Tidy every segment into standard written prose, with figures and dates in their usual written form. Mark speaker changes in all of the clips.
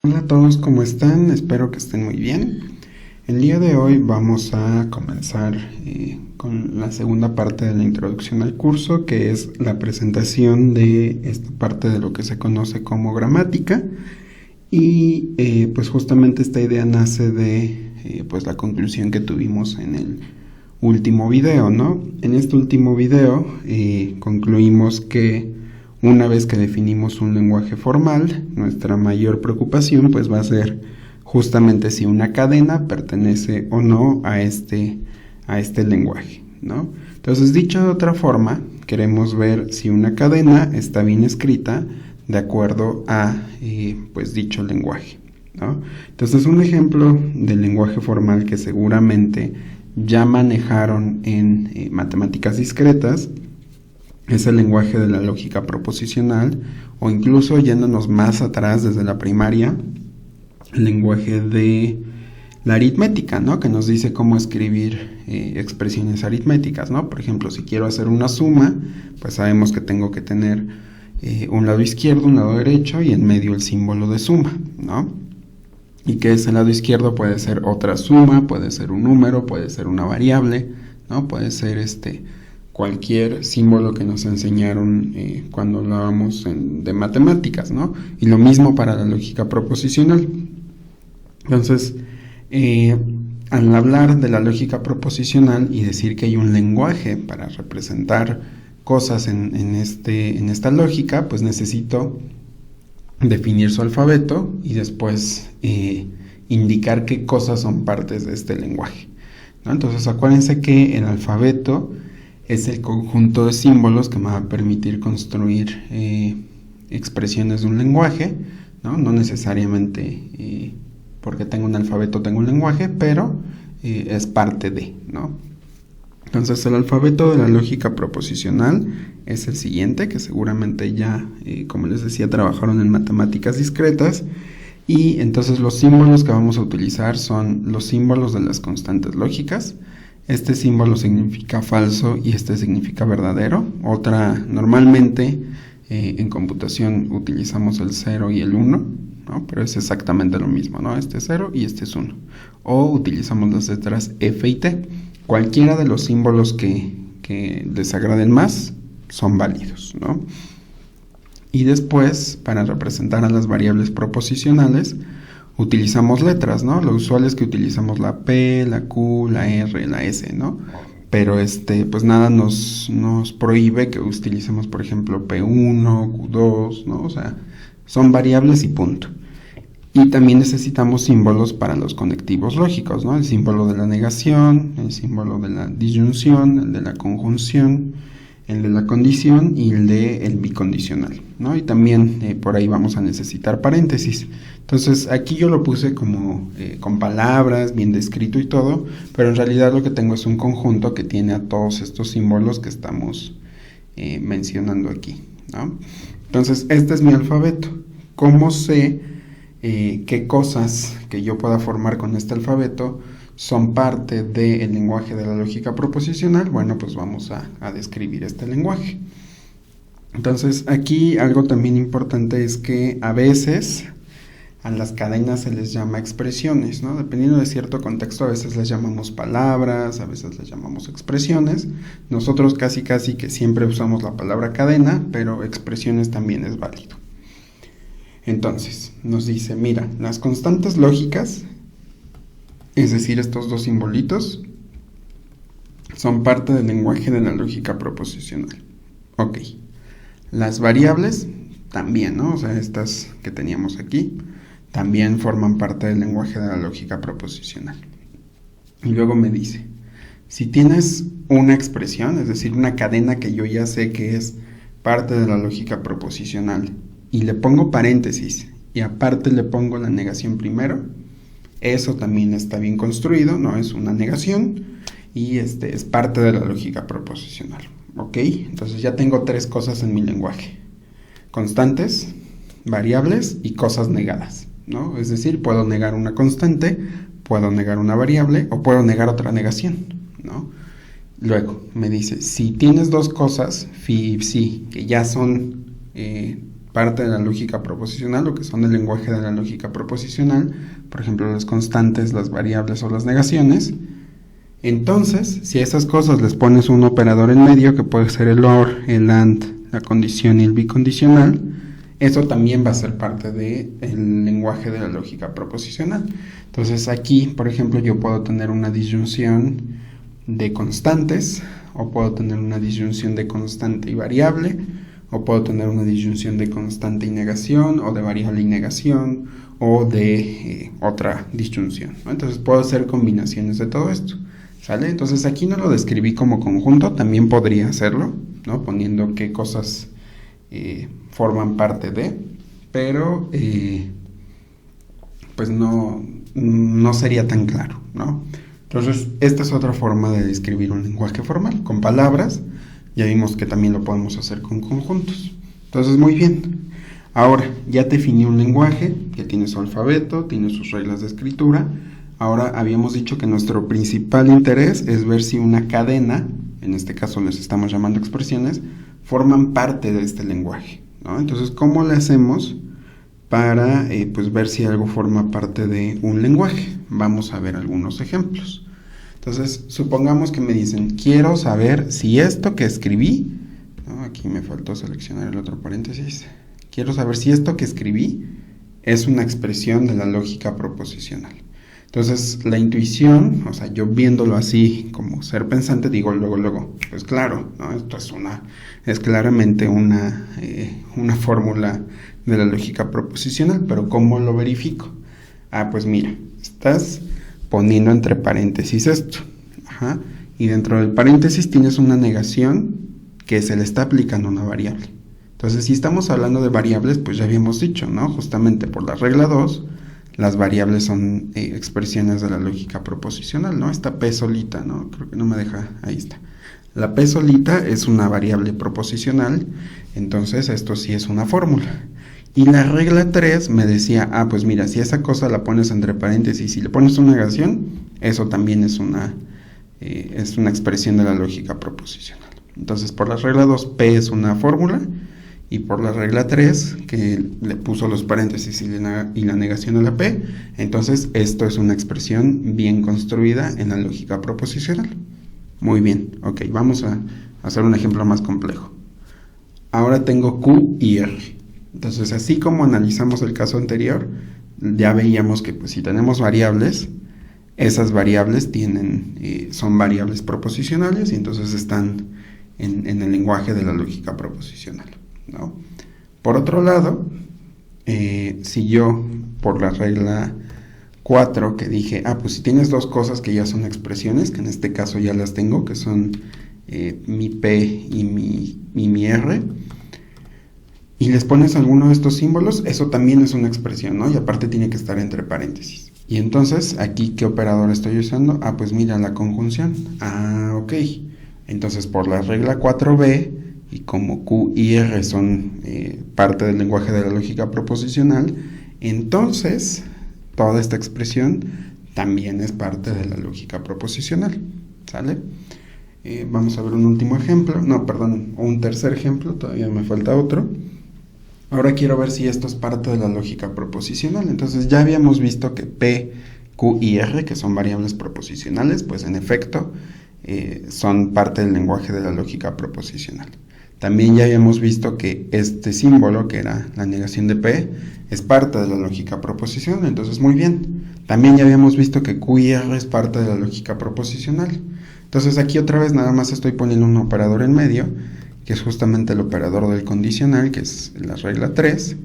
Speaker 1: Hola a todos, ¿cómo están? Espero que estén muy bien. El día de hoy vamos a comenzar con la segunda parte de la introducción al curso, que es la presentación de esta parte de lo que se conoce como gramática. Y pues justamente esta idea nace de pues la conclusión que tuvimos en el último video, ¿no? En este último video concluimos que una vez que definimos un lenguaje formal, nuestra mayor preocupación pues va a ser justamente si una cadena pertenece o no a este lenguaje, ¿no? Entonces, dicho de otra forma, queremos ver si una cadena está bien escrita de acuerdo a pues dicho lenguaje, ¿no? Entonces, un ejemplo del lenguaje formal que seguramente ya manejaron en matemáticas discretas es el lenguaje de la lógica proposicional, o incluso yéndonos más atrás desde la primaria, el lenguaje de la aritmética, ¿no? Que nos dice cómo escribir expresiones aritméticas, ¿no? Por ejemplo, si quiero hacer una suma, pues sabemos que tengo que tener un lado izquierdo, un lado derecho y en medio el símbolo de suma, ¿no? Y que ese lado izquierdo puede ser otra suma, puede ser un número, puede ser una variable, ¿no? Puede ser cualquier símbolo que nos enseñaron cuando hablábamos de matemáticas, ¿no? Y lo mismo para la lógica proposicional. Entonces, al hablar de la lógica proposicional y decir que hay un lenguaje para representar cosas en esta lógica, pues necesito definir su alfabeto y después indicar qué cosas son partes de este lenguaje, ¿no? Entonces, acuérdense que el alfabeto es el conjunto de símbolos que me va a permitir construir expresiones de un lenguaje, ¿no? No necesariamente porque tengo un alfabeto tengo un lenguaje, pero es parte de, ¿no? Entonces, el alfabeto de la lógica proposicional es el siguiente, que seguramente ya, como les decía, trabajaron en matemáticas discretas. Y entonces los símbolos que vamos a utilizar son los símbolos de las constantes lógicas. Este símbolo significa falso y este significa verdadero. Normalmente en computación utilizamos el 0 y el 1, ¿no? Pero es exactamente lo mismo, ¿no? Este es 0 y este es 1. O utilizamos las letras F y T. Cualquiera de los símbolos que les agraden más son válidos, ¿no? Y después, para representar a las variables proposicionales, utilizamos letras, ¿no? Lo usual es que utilizamos la P, la Q, la R, la S, ¿no? Pero pues nada nos prohíbe que utilicemos, por ejemplo, P1, Q2, ¿no? O sea, son variables y punto. Y también necesitamos símbolos para los conectivos lógicos, ¿no? El símbolo de la negación, el símbolo de la disyunción, el de la conjunción, el de la condición y el de el bicondicional, ¿no? Y también por ahí vamos a necesitar paréntesis. Entonces aquí yo lo puse como con palabras, bien descrito y todo, pero en realidad lo que tengo es un conjunto que tiene a todos estos símbolos que estamos mencionando aquí, ¿no? Entonces este es mi alfabeto. ¿Cómo sé qué cosas que yo pueda formar con este alfabeto son parte del lenguaje de la lógica proposicional? Bueno, pues vamos a describir este lenguaje. Entonces, aquí algo también importante es que a veces a las cadenas se les llama expresiones, ¿no? Dependiendo de cierto contexto, a veces les llamamos palabras, a veces les llamamos expresiones. Nosotros casi que siempre usamos la palabra cadena, pero expresiones también es válido. Entonces, nos dice, mira, las constantes lógicas, es decir, estos dos simbolitos, son parte del lenguaje de la lógica proposicional. Ok. Las variables también, ¿no? O sea, estas que teníamos aquí, también forman parte del lenguaje de la lógica proposicional. Y luego me dice, si tienes una expresión, es decir, una cadena que yo ya sé que es parte de la lógica proposicional, y le pongo paréntesis, y aparte le pongo la negación primero, eso también está bien construido, no es una negación, y es parte de la lógica proposicional. ¿Ok? Entonces ya tengo tres cosas en mi lenguaje: constantes, variables y cosas negadas, ¿no? Es decir, puedo negar una constante, puedo negar una variable o puedo negar otra negación, ¿no? Luego me dice, si tienes dos cosas, phi y psi, que ya son parte de la lógica proposicional, lo que son el lenguaje de la lógica proposicional, por ejemplo, las constantes, las variables o las negaciones. Entonces, si a esas cosas les pones un operador en medio, que puede ser el OR, el AND, la condición y el bicondicional, eso también va a ser parte del lenguaje de la lógica proposicional. Entonces aquí, por ejemplo, yo puedo tener una disyunción de constantes, o puedo tener una disyunción de constante y variable, o puedo tener una disyunción de constante y negación, o de variable y negación, o de otra disyunción, ¿no? Entonces puedo hacer combinaciones de todo esto, ¿sale? Entonces aquí no lo describí como conjunto, también podría hacerlo, ¿no? Poniendo qué cosas forman parte de, pero pues no sería tan claro, ¿no? Entonces, esta es otra forma de describir un lenguaje formal, con palabras. Ya vimos que también lo podemos hacer con conjuntos. Entonces, muy bien. Ahora, ya definí un lenguaje que tiene su alfabeto, tiene sus reglas de escritura. Ahora, habíamos dicho que nuestro principal interés es ver si una cadena, en este caso les estamos llamando expresiones, forman parte de este lenguaje, ¿no? Entonces, ¿cómo le hacemos para pues ver si algo forma parte de un lenguaje? Vamos a ver algunos ejemplos. Entonces, supongamos que me dicen, quiero saber si esto que escribí, ¿no? Aquí me faltó seleccionar el otro paréntesis, quiero saber si esto que escribí es una expresión de la lógica proposicional. Entonces, la intuición, o sea, yo viéndolo así como ser pensante, digo luego, pues claro, ¿no? Esto es claramente una fórmula de la lógica proposicional, pero ¿cómo lo verifico? Pues mira, estás poniendo entre paréntesis esto, y dentro del paréntesis tienes una negación que se le está aplicando a una variable. Entonces, si estamos hablando de variables, pues ya habíamos dicho, ¿no? Justamente por la regla 2, las variables son expresiones de la lógica proposicional, ¿no? Esta P solita, ¿no? Creo que no me deja, ahí está. La P solita es una variable proposicional, entonces esto sí es una fórmula. Y la regla 3 me decía, pues mira, si esa cosa la pones entre paréntesis y le pones una negación, eso también es una expresión de la lógica proposicional. Entonces, por la regla 2, P es una fórmula, y por la regla 3, que le puso los paréntesis y la negación a la P, entonces esto es una expresión bien construida en la lógica proposicional. Muy bien, ok, vamos a hacer un ejemplo más complejo. Ahora tengo Q y R. Entonces, así como analizamos el caso anterior, ya veíamos que pues, si tenemos variables, esas variables son variables proposicionales y entonces están en el lenguaje de la lógica proposicional, ¿no? Por otro lado, si yo, por la regla 4, que dije, pues si tienes dos cosas que ya son expresiones, que en este caso ya las tengo, que son mi P y mi R, y les pones alguno de estos símbolos, eso también es una expresión, ¿no? Y aparte tiene que estar entre paréntesis. Y entonces, aquí, ¿qué operador estoy usando? Pues mira, la conjunción. Ok. Entonces, por la regla 4b, y como Q y R son parte del lenguaje de la lógica proposicional, entonces, toda esta expresión también es parte de la lógica proposicional, ¿sale? Vamos a ver un último ejemplo, un tercer ejemplo, todavía me falta otro. Ahora quiero ver si esto es parte de la lógica proposicional. Entonces ya habíamos visto que P, Q y R, que son variables proposicionales, pues en efecto son parte del lenguaje de la lógica proposicional. También ya habíamos visto que este símbolo, que era la negación de P, es parte de la lógica proposicional, entonces muy bien. También ya habíamos visto que Q y R es parte de la lógica proposicional. Entonces aquí otra vez nada más estoy poniendo un operador en medio, que es justamente el operador del condicional, que es la regla 3.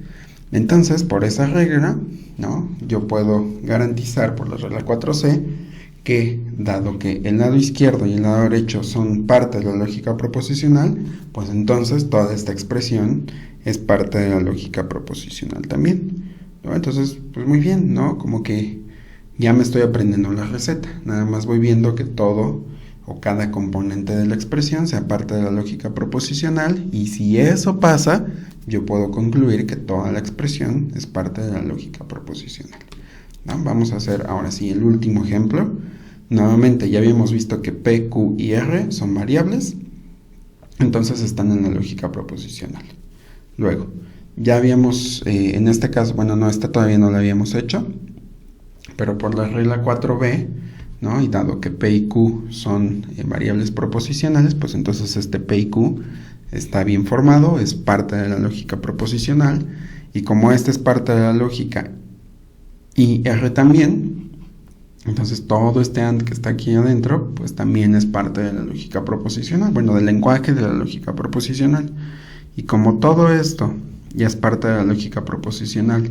Speaker 1: Entonces, por esa regla, ¿no? Yo puedo garantizar por la regla 4c que, dado que el lado izquierdo y el lado derecho son parte de la lógica proposicional, pues entonces toda esta expresión es parte de la lógica proposicional también, ¿no? Entonces, pues muy bien, ¿no? Como que ya me estoy aprendiendo la receta, nada más voy viendo que todo o cada componente de la expresión sea parte de la lógica proposicional, y si eso pasa, yo puedo concluir que toda la expresión es parte de la lógica proposicional, ¿no? Vamos a hacer ahora sí el último ejemplo. Nuevamente ya habíamos visto que P, Q y R son variables, entonces están en la lógica proposicional. Luego, Ya habíamos, en este caso, bueno, no, esta todavía no la habíamos hecho, pero por la regla 4b, ¿no? Y dado que P y Q son variables proposicionales, pues entonces este P y Q está bien formado, es parte de la lógica proposicional, y como este es parte de la lógica y R también, entonces todo este AND que está aquí adentro, pues también es parte de la lógica proposicional, bueno, del lenguaje de la lógica proposicional. Y como todo esto ya es parte de la lógica proposicional,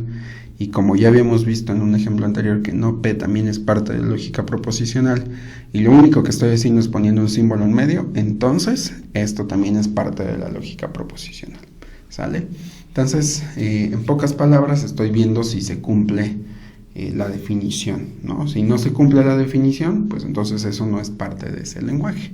Speaker 1: y como ya habíamos visto en un ejemplo anterior que no P también es parte de la lógica proposicional, y lo único que estoy haciendo es poniendo un símbolo en medio, entonces esto también es parte de la lógica proposicional, ¿sale? Entonces, en pocas palabras, estoy viendo si se cumple la definición, ¿no? Si no se cumple la definición, pues entonces eso no es parte de ese lenguaje.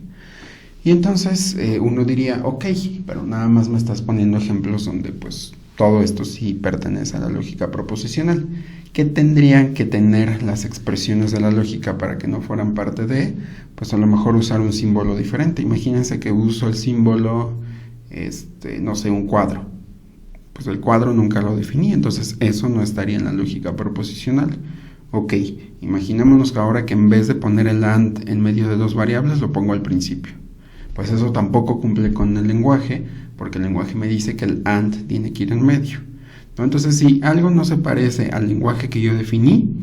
Speaker 1: Y entonces uno diría, ok, pero nada más me estás poniendo ejemplos donde pues todo esto sí pertenece a la lógica proposicional. ¿Qué tendrían que tener las expresiones de la lógica para que no fueran parte de? Pues a lo mejor usar un símbolo diferente. Imagínense que uso el símbolo, no sé, un cuadro. Pues el cuadro nunca lo definí, entonces eso no estaría en la lógica proposicional. Ok, imaginémonos que ahora que en vez de poner el AND en medio de dos variables, lo pongo al principio. Pues eso tampoco cumple con el lenguaje, porque el lenguaje me dice que el AND tiene que ir en medio, ¿no? Entonces, si algo no se parece al lenguaje que yo definí,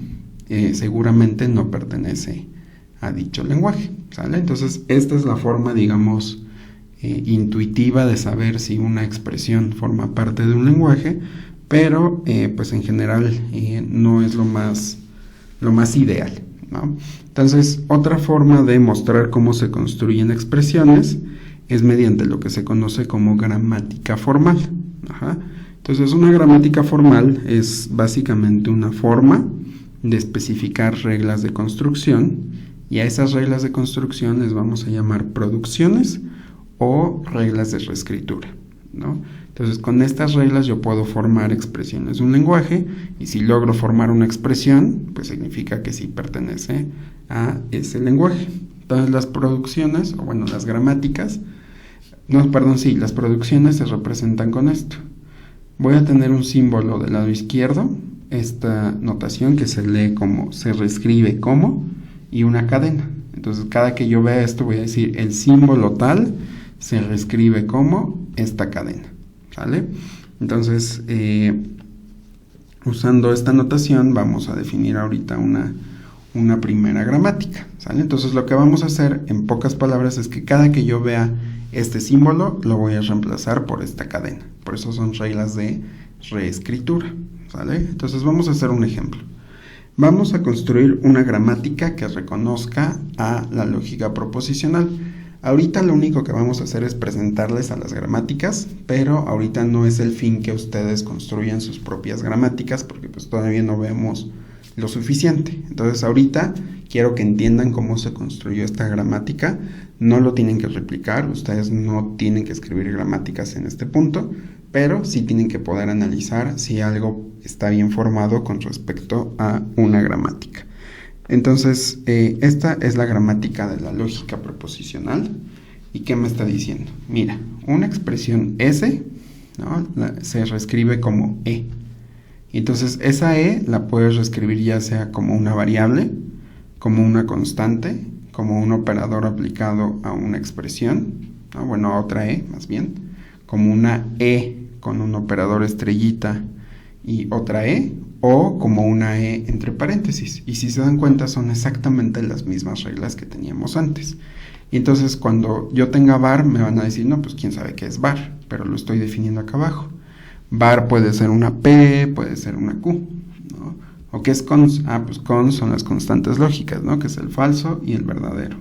Speaker 1: seguramente no pertenece a dicho lenguaje, ¿sale? Entonces, esta es la forma, digamos, intuitiva de saber si una expresión forma parte de un lenguaje, pero pues en general no es lo más ideal, ¿no? Entonces, otra forma de mostrar cómo se construyen expresiones es mediante lo que se conoce como gramática formal. Ajá. Entonces, una gramática formal es básicamente una forma de especificar reglas de construcción, y a esas reglas de construcción les vamos a llamar producciones o reglas de reescritura, ¿no? Entonces, con estas reglas yo puedo formar expresiones de un lenguaje, y si logro formar una expresión, pues significa que sí pertenece a ese lenguaje. Entonces, las producciones, o bueno, las gramáticas, las producciones se representan con esto. Voy a tener un símbolo del lado izquierdo, esta notación que se lee como, se reescribe como, y una cadena. Entonces, cada que yo vea esto voy a decir el símbolo tal se reescribe como esta cadena, ¿sale? Entonces, usando esta notación vamos a definir ahorita una primera gramática, ¿sale? Entonces, lo que vamos a hacer en pocas palabras es que cada que yo vea este símbolo lo voy a reemplazar por esta cadena. Por eso son reglas de reescritura, ¿sale? Entonces, vamos a hacer un ejemplo. Vamos a construir una gramática que reconozca a la lógica proposicional. Ahorita lo único que vamos a hacer es presentarles a las gramáticas, pero ahorita no es el fin que ustedes construyan sus propias gramáticas, porque pues todavía no vemos lo suficiente. Entonces ahorita quiero que entiendan cómo se construyó esta gramática. No lo tienen que replicar, ustedes no tienen que escribir gramáticas en este punto, pero sí tienen que poder analizar si algo está bien formado con respecto a una gramática. Entonces, esta es la gramática de la lógica proposicional. ¿Y qué me está diciendo? Mira, una expresión S, ¿no?, se reescribe como E. Entonces, esa E la puedes reescribir ya sea como una variable, como una constante, como un operador aplicado a una expresión, ¿no? Bueno, a otra E más bien, como una E con un operador estrellita y otra E, o como una E entre paréntesis. Y si se dan cuenta, son exactamente las mismas reglas que teníamos antes. Y entonces cuando yo tenga var, me van a decir, no, pues quién sabe qué es var, pero lo estoy definiendo acá abajo. Var puede ser una P, puede ser una Q, ¿no? ¿O qué es cons? Pues cons son las constantes lógicas, ¿no?, que es el falso y el verdadero.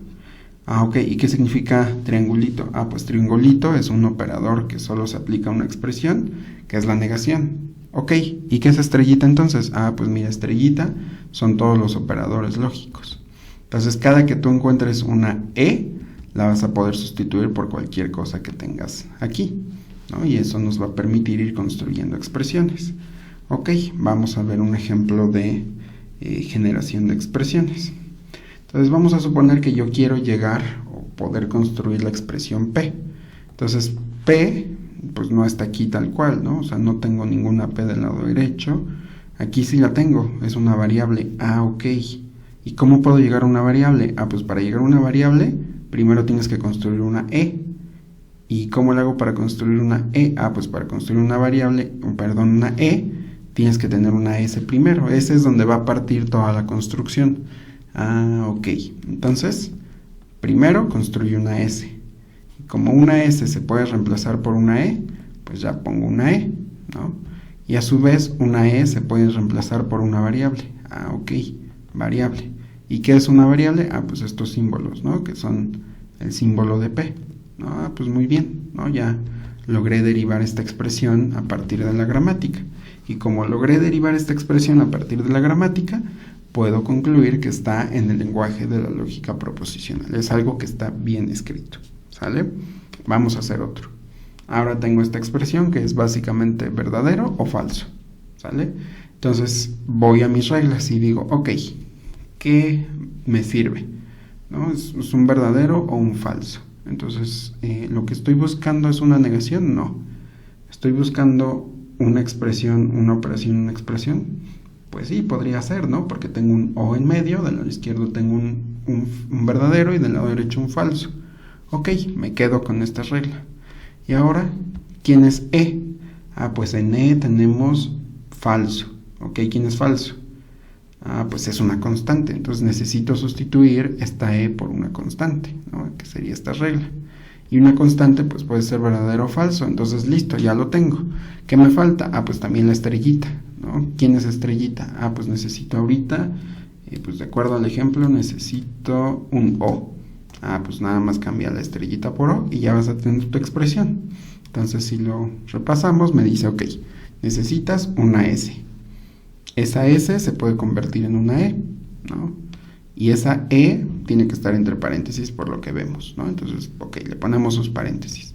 Speaker 1: Ok, ¿y qué significa triangulito? Pues triangulito es un operador que solo se aplica a una expresión, que es la negación. Ok, ¿y qué es estrellita entonces? Pues mira, estrellita son todos los operadores lógicos. Entonces, cada que tú encuentres una E, la vas a poder sustituir por cualquier cosa que tengas aquí, ¿no? Y eso nos va a permitir ir construyendo expresiones. Ok, vamos a ver un ejemplo de generación de expresiones. Entonces, vamos a suponer que yo quiero llegar o poder construir la expresión P. Entonces, P, pues no está aquí tal cual, ¿no? O sea, no tengo ninguna P del lado derecho. Aquí sí la tengo, es una variable. Ok. ¿Y cómo puedo llegar a una variable? Pues para llegar a una variable, primero tienes que construir una E. ¿Y cómo le hago para construir una E? Pues para construir una variable, perdón, una E, tienes que tener una S primero. Ese es donde va a partir toda la construcción. Ok. Entonces, primero construyo una S. Y como una S se puede reemplazar por una E, pues ya pongo una E, ¿no? Y a su vez, una E se puede reemplazar por una variable. Ok, variable. ¿Y qué es una variable? Pues estos símbolos, ¿no? Que son el símbolo de P. ¿No? Pues muy bien, ¿no? Ya logré derivar esta expresión a partir de la gramática. Y como logré derivar esta expresión a partir de la gramática, puedo concluir que está en el lenguaje de la lógica proposicional. Es algo que está bien escrito, ¿sale? Vamos a hacer otro. Ahora tengo esta expresión que es básicamente verdadero o falso, ¿sale? Entonces voy a mis reglas y digo, ok, ¿qué me sirve? ¿No? ¿Es un verdadero o un falso? Entonces, ¿lo que estoy buscando es una negación? No. ¿Estoy buscando una expresión, una operación, una expresión? Pues sí, podría ser, ¿no? Porque tengo un O en medio, del lado izquierdo tengo un verdadero y del lado derecho un falso. Ok, me quedo con esta regla. Y ahora, ¿quién es E? Pues en E tenemos falso. Ok, ¿quién es falso? Pues es una constante. Entonces necesito sustituir esta E por una constante, ¿no? Que sería esta regla. Y una constante pues puede ser verdadero o falso. Entonces listo, ya lo tengo. ¿Qué me falta? Pues también la estrellita, ¿no? ¿Quién es estrellita? Pues necesito ahorita, pues de acuerdo al ejemplo, necesito un O. Pues nada más cambia la estrellita por O y ya vas a tener tu expresión. Entonces si lo repasamos me dice, ok, necesitas una S. Esa S se puede convertir en una E, ¿no? Y esa E tiene que estar entre paréntesis por lo que vemos, ¿no? Entonces, ok, le ponemos sus paréntesis.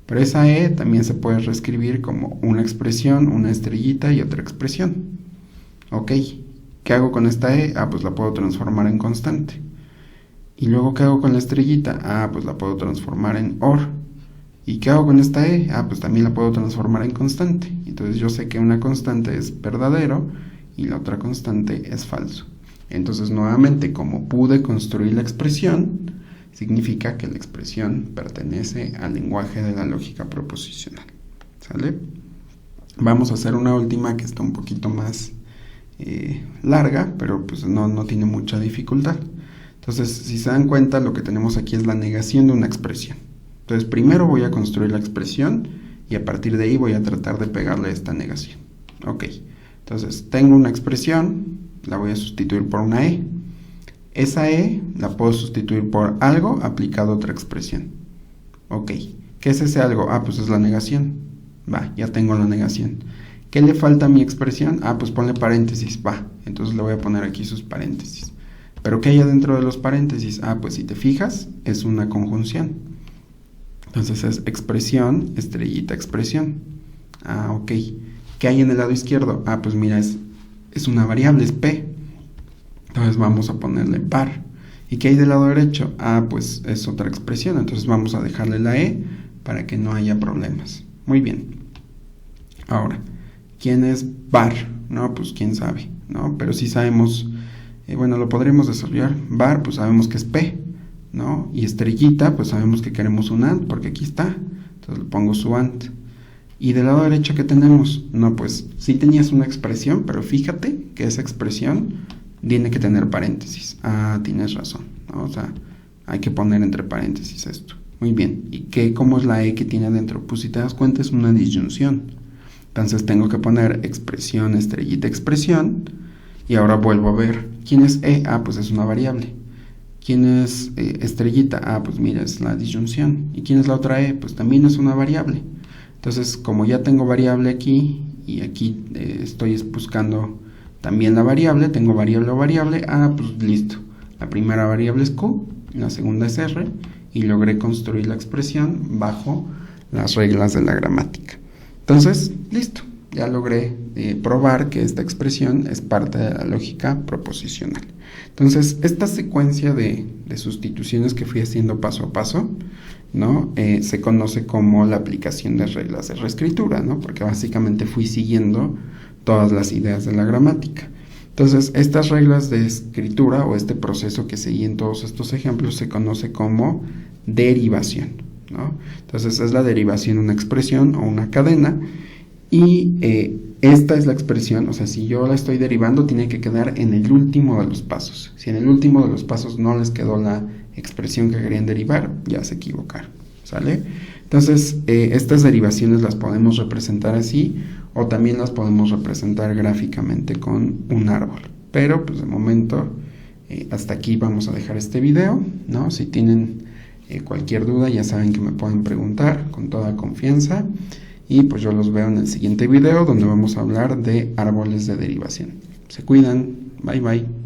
Speaker 1: Pero esa E también se puede reescribir como una expresión, una estrellita y otra expresión. Ok, ¿qué hago con esta E? Pues la puedo transformar en constante. ¿Y luego qué hago con la estrellita? Pues la puedo transformar en OR. ¿Y qué hago con esta E? Pues también la puedo transformar en constante. Entonces yo sé que una constante es verdadero y la otra constante es falso. Entonces nuevamente, como pude construir la expresión, significa que la expresión pertenece al lenguaje de la lógica proposicional. ¿Sale? Vamos a hacer una última que está un poquito más larga, pero pues no tiene mucha dificultad. Entonces, si se dan cuenta, lo que tenemos aquí es la negación de una expresión. Entonces, primero voy a construir la expresión y a partir de ahí voy a tratar de pegarle esta negación. Ok, entonces tengo una expresión, la voy a sustituir por una E. Esa E la puedo sustituir por algo aplicado a otra expresión. Ok, ¿qué es ese algo? Pues es la negación. Ya tengo la negación. ¿Qué le falta a mi expresión? Pues ponle paréntesis. Entonces le voy a poner aquí sus paréntesis. ¿Pero qué hay adentro de los paréntesis? Pues si te fijas, es una conjunción. Entonces es expresión, estrellita, expresión. Ok. ¿Qué hay en el lado izquierdo? Pues mira, es una variable, es P. Entonces vamos a ponerle par. ¿Y qué hay del lado derecho? Pues es otra expresión. Entonces vamos a dejarle la E para que no haya problemas. Muy bien. Ahora, ¿quién es var? No, pues quién sabe, ¿no? Pero sí sabemos... bueno, lo podremos desarrollar. Var, pues sabemos que es P, ¿no? Y estrellita, pues sabemos que queremos un AND, porque aquí está. Entonces le pongo su AND. ¿Y del lado derecho qué tenemos? No, pues sí tenías una expresión, pero fíjate que esa expresión tiene que tener paréntesis. Tienes razón, ¿no? O sea, hay que poner entre paréntesis esto. Muy bien. ¿Y cómo es la E que tiene adentro? Pues si te das cuenta es una disyunción. Entonces tengo que poner expresión, estrellita, expresión. Y ahora vuelvo a ver, ¿quién es E? Pues es una variable. ¿Quién es estrellita? Pues mira, es la disyunción. ¿Y quién es la otra E? Pues también es una variable. Entonces, como ya tengo variable aquí, y aquí estoy buscando también la variable, tengo variable o variable, pues listo. La primera variable es Q, la segunda es R, y logré construir la expresión bajo las reglas de la gramática. Entonces, listo. ya logré probar que esta expresión es parte de la lógica proposicional. Entonces, esta secuencia de sustituciones que fui haciendo paso a paso, ¿no? Se conoce como la aplicación de reglas de reescritura, ¿no? Porque básicamente fui siguiendo todas las ideas de la gramática. Entonces, estas reglas de escritura o este proceso que seguí en todos estos ejemplos se conoce como derivación, ¿no? Entonces, es la derivación de una expresión o una cadena y esta es la expresión, o sea, si yo la estoy derivando, tiene que quedar en el último de los pasos. Si en el último de los pasos no les quedó la expresión que querían derivar, ya se equivocaron, ¿sale? Entonces, estas derivaciones las podemos representar así o también las podemos representar gráficamente con un árbol. Pero, pues de momento, hasta aquí vamos a dejar este video, ¿no? Si tienen cualquier duda, ya saben que me pueden preguntar con toda confianza. Y pues yo los veo en el siguiente video donde vamos a hablar de árboles de derivación. Se cuidan. Bye bye.